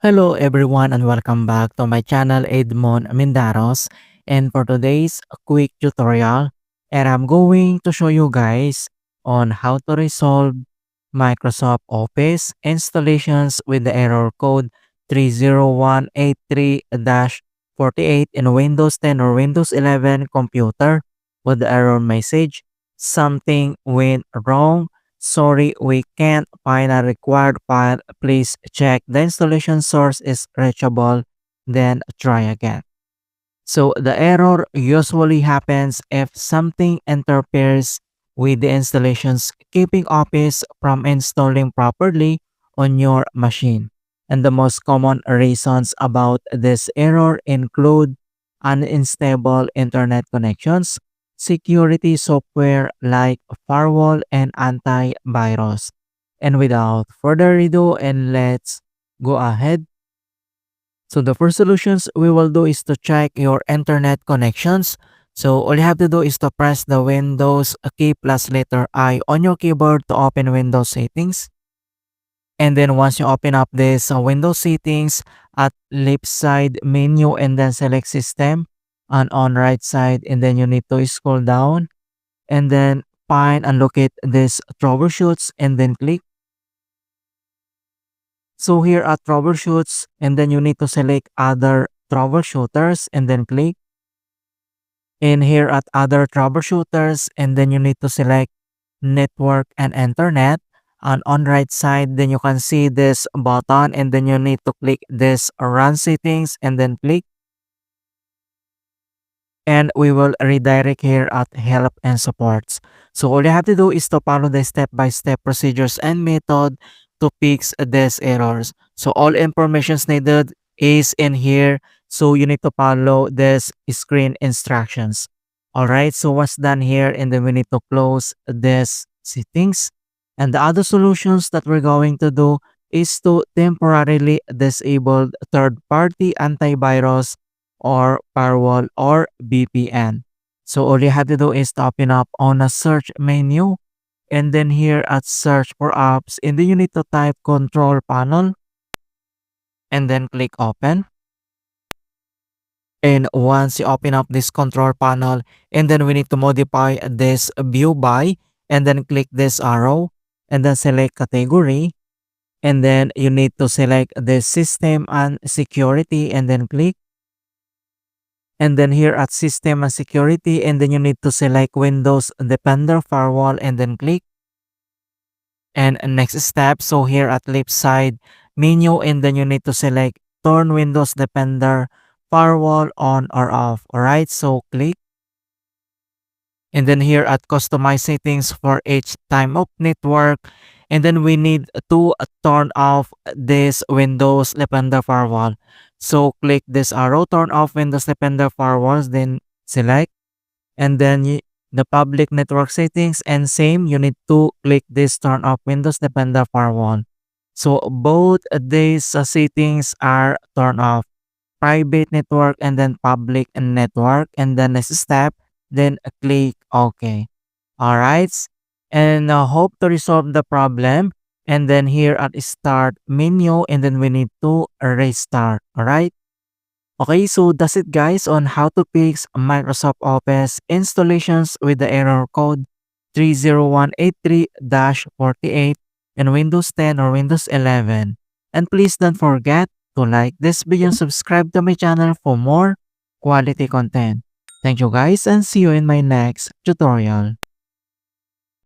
Hello everyone and welcome back to my channel Edmund Mindaros, and for today's quick tutorial, and I'm going to show you guys on how to resolve Microsoft Office installations with the error code 30183-48 in Windows 10 or Windows 11 computer with the error message something went wrong. Sorry, we can't find a required file. Please check the installation source is reachable, then try again. So the error usually happens if something interferes with the installations, keeping Office from installing properly on your machine. And the most common reasons about this error include unstable internet connections, security software like firewall and antivirus. And without further ado, and let's go ahead. So the first solutions we will do is to check your internet connections. So all you have to do is to press the Windows key plus letter I on your keyboard to open Windows settings. And then once you open up this Windows settings at left side menu and then select system and on right side, and then you need to scroll down and then find and locate this troubleshoots and then click. So here at troubleshoots, and then you need to select other troubleshooters and then click. And here at other troubleshooters, and then you need to select network and internet. And on right side, then you can see this button, and then you need to click this run settings and then click. And we will redirect here at help and supports. So all you have to do is to follow the step-by-step procedures and method to fix these errors. So all informations needed is in here. So you need to follow this screen instructions. All right. So once done here, and then we need to close this settings. And the other solutions that we're going to do is to temporarily disable third-party antivirus or firewall or VPN. So all you have to do is to open up on a search menu, and then here at search for apps, and then you need to type control panel and then click open. And once you open up this control panel, and then we need to modify this view by, and then click this arrow and then select category, and then you need to select the system and security and then click. And then here at system and security, and then you need to select Windows Defender Firewall and then click. And next step, so here at left side menu, and then you need to select turn Windows Defender Firewall on or off. Alright, so click. And then here at customize settings for each time of network, and then we need to turn off this Windows Defender Firewall. So click this arrow, turn off Windows Defender Firewalls, then select, and then the public network settings, and same, you need to click this turn off Windows Defender Firewall. So both these settings are turned off, private network and then public network, and then next step, then click OK. All right, and hope to resolve the problem. And then here at start menu, and then we need to restart. All right. Okay, so that's it guys on how to fix Microsoft Office installations with the error code 30183-48 in Windows 10 or Windows 11. And please don't forget to like this video and subscribe to my channel for more quality content. Thank you guys, and see you in my next tutorial.